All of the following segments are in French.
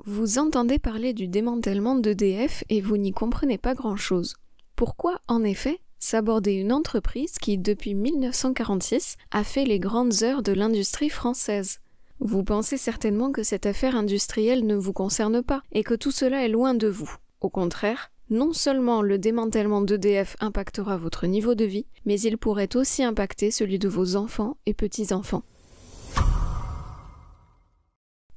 Vous entendez parler du démantèlement d'EDF et vous n'y comprenez pas grand-chose. Pourquoi, en effet, s'aborder une entreprise qui, depuis 1946, a fait les grandes heures de l'industrie française? Vous pensez certainement que cette affaire industrielle ne vous concerne pas et que tout cela est loin de vous. Au contraire, non seulement le démantèlement d'EDF impactera votre niveau de vie, mais il pourrait aussi impacter celui de vos enfants et petits-enfants.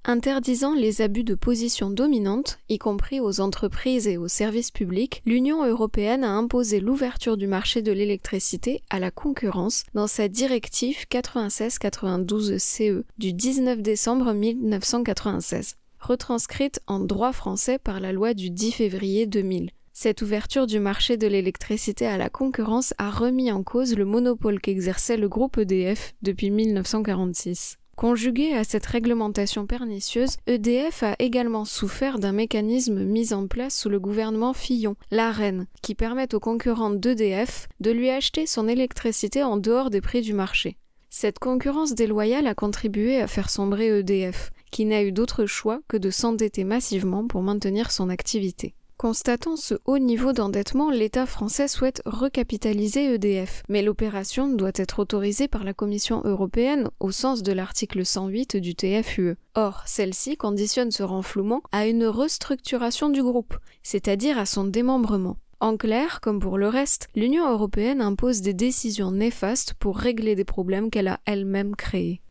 Interdisant les abus de position dominante, y compris aux entreprises et aux services publics, l'Union européenne a imposé l'ouverture du marché de l'électricité à la concurrence dans sa directive 96/92/CE du 19 décembre 1996, retranscrite en droit français par la loi du 10 février 2000. Cette ouverture du marché de l'électricité à la concurrence a remis en cause le monopole qu'exerçait le groupe EDF depuis 1946. Conjugué à cette réglementation pernicieuse, EDF a également souffert d'un mécanisme mis en place sous le gouvernement Fillon, l'Arenh, qui permet aux concurrents d'EDF de lui acheter son électricité en dehors des prix du marché. Cette concurrence déloyale a contribué à faire sombrer EDF, qui n'a eu d'autre choix que de s'endetter massivement pour maintenir son activité. Constatant ce haut niveau d'endettement, l'État français souhaite recapitaliser EDF, mais l'opération doit être autorisée par la Commission européenne au sens de l'article 108 du TFUE. Or, celle-ci conditionne ce renflouement à une restructuration du groupe, c'est-à-dire à son démembrement. En clair, comme pour le reste, l'Union européenne impose des décisions néfastes pour régler des problèmes qu'elle a elle-même créés.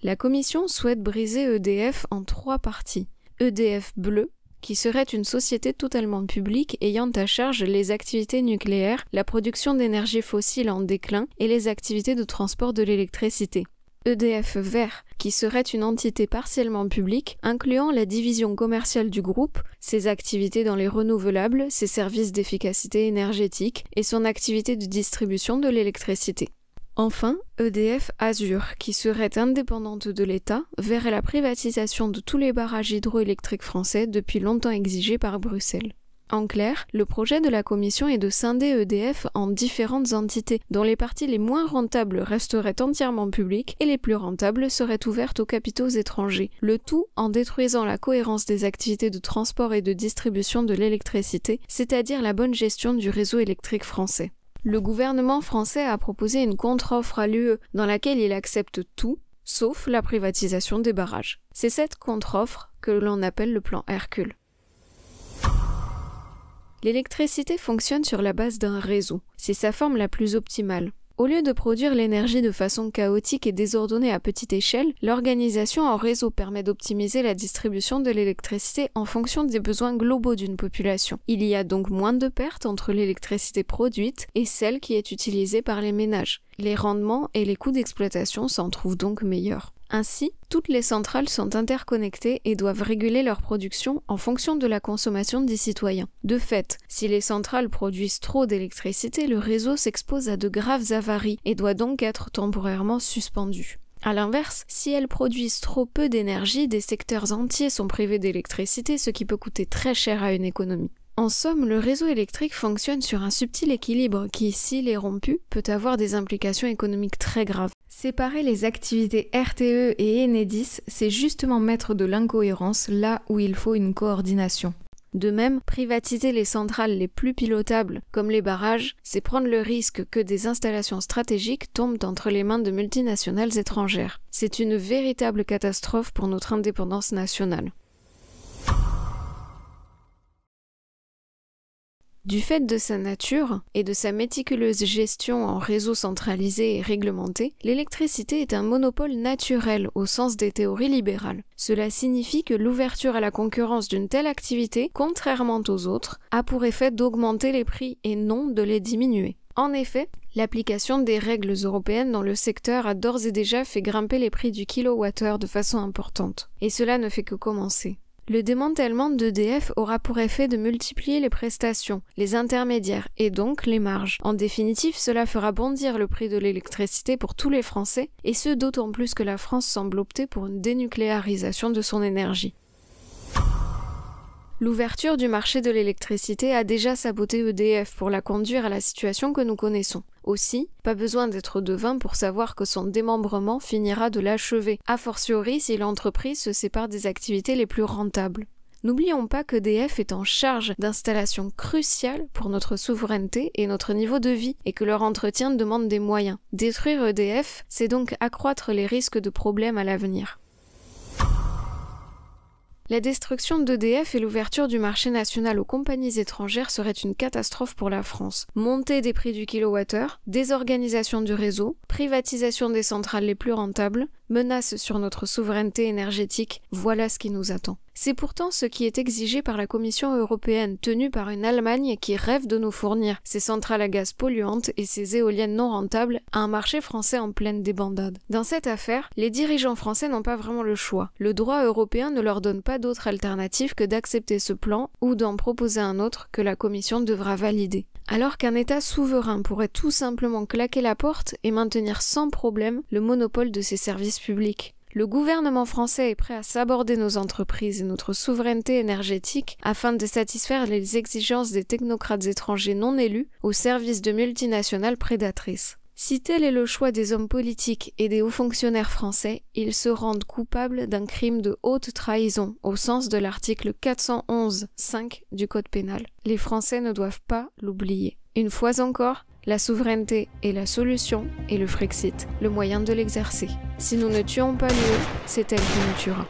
La Commission souhaite briser EDF en 3 parties. EDF Bleu, qui serait une société totalement publique ayant à charge les activités nucléaires, la production d'énergie fossile en déclin et les activités de transport de l'électricité. EDF Vert, qui serait une entité partiellement publique, incluant la division commerciale du groupe, ses activités dans les renouvelables, ses services d'efficacité énergétique et son activité de distribution de l'électricité. Enfin, EDF Azur, qui serait indépendante de l'État, verrait la privatisation de tous les barrages hydroélectriques français depuis longtemps exigée par Bruxelles. En clair, le projet de la Commission est de scinder EDF en différentes entités, dont les parties les moins rentables resteraient entièrement publiques et les plus rentables seraient ouvertes aux capitaux étrangers, le tout en détruisant la cohérence des activités de transport et de distribution de l'électricité, c'est-à-dire la bonne gestion du réseau électrique français. Le gouvernement français a proposé une contre-offre à l'UE dans laquelle il accepte tout, sauf la privatisation des barrages. C'est cette contre-offre que l'on appelle le plan Hercule. L'électricité fonctionne sur la base d'un réseau. C'est sa forme la plus optimale. Au lieu de produire l'énergie de façon chaotique et désordonnée à petite échelle, l'organisation en réseau permet d'optimiser la distribution de l'électricité en fonction des besoins globaux d'une population. Il y a donc moins de pertes entre l'électricité produite et celle qui est utilisée par les ménages. Les rendements et les coûts d'exploitation s'en trouvent donc meilleurs. Ainsi, toutes les centrales sont interconnectées et doivent réguler leur production en fonction de la consommation des citoyens. De fait, si les centrales produisent trop d'électricité, le réseau s'expose à de graves avaries et doit donc être temporairement suspendu. A l'inverse, si elles produisent trop peu d'énergie, des secteurs entiers sont privés d'électricité, ce qui peut coûter très cher à une économie. En somme, le réseau électrique fonctionne sur un subtil équilibre qui, s'il est rompu, peut avoir des implications économiques très graves. Séparer les activités RTE et Enedis, c'est justement mettre de l'incohérence là où il faut une coordination. De même, privatiser les centrales les plus pilotables, comme les barrages, c'est prendre le risque que des installations stratégiques tombent entre les mains de multinationales étrangères. C'est une véritable catastrophe pour notre indépendance nationale. Du fait de sa nature et de sa méticuleuse gestion en réseau centralisé et réglementé, l'électricité est un monopole naturel au sens des théories libérales. Cela signifie que l'ouverture à la concurrence d'une telle activité, contrairement aux autres, a pour effet d'augmenter les prix et non de les diminuer. En effet, l'application des règles européennes dans le secteur a d'ores et déjà fait grimper les prix du kilowattheure de façon importante. Et cela ne fait que commencer. Le démantèlement d'EDF aura pour effet de multiplier les prestations, les intermédiaires et donc les marges. En définitive, cela fera bondir le prix de l'électricité pour tous les Français, et ce d'autant plus que la France semble opter pour une dénucléarisation de son énergie. L'ouverture du marché de l'électricité a déjà saboté EDF pour la conduire à la situation que nous connaissons. Aussi, pas besoin d'être devin pour savoir que son démembrement finira de l'achever, a fortiori si l'entreprise se sépare des activités les plus rentables. N'oublions pas qu'EDF est en charge d'installations cruciales pour notre souveraineté et notre niveau de vie, et que leur entretien demande des moyens. Détruire EDF, c'est donc accroître les risques de problèmes à l'avenir. La destruction d'EDF et l'ouverture du marché national aux compagnies étrangères serait une catastrophe pour la France. Montée des prix du kilowattheure, désorganisation du réseau, privatisation des centrales les plus rentables, menace sur notre souveraineté énergétique, voilà ce qui nous attend. C'est pourtant ce qui est exigé par la Commission européenne, tenue par une Allemagne qui rêve de nous fournir ses centrales à gaz polluantes et ses éoliennes non rentables à un marché français en pleine débandade. Dans cette affaire, les dirigeants français n'ont pas vraiment le choix. Le droit européen ne leur donne pas d'autre alternative que d'accepter ce plan ou d'en proposer un autre que la Commission devra valider. Alors qu'un État souverain pourrait tout simplement claquer la porte et maintenir sans problème le monopole de ses services publics. Le gouvernement français est prêt à saborder nos entreprises et notre souveraineté énergétique afin de satisfaire les exigences des technocrates étrangers non élus au service de multinationales prédatrices. Si tel est le choix des hommes politiques et des hauts fonctionnaires français, ils se rendent coupables d'un crime de haute trahison au sens de l'article 411-5 du Code pénal. Les Français ne doivent pas l'oublier. Une fois encore, la souveraineté est la solution et le Frexit, le moyen de l'exercer. Si nous ne tuons pas l'UE, c'est elle qui nous tuera.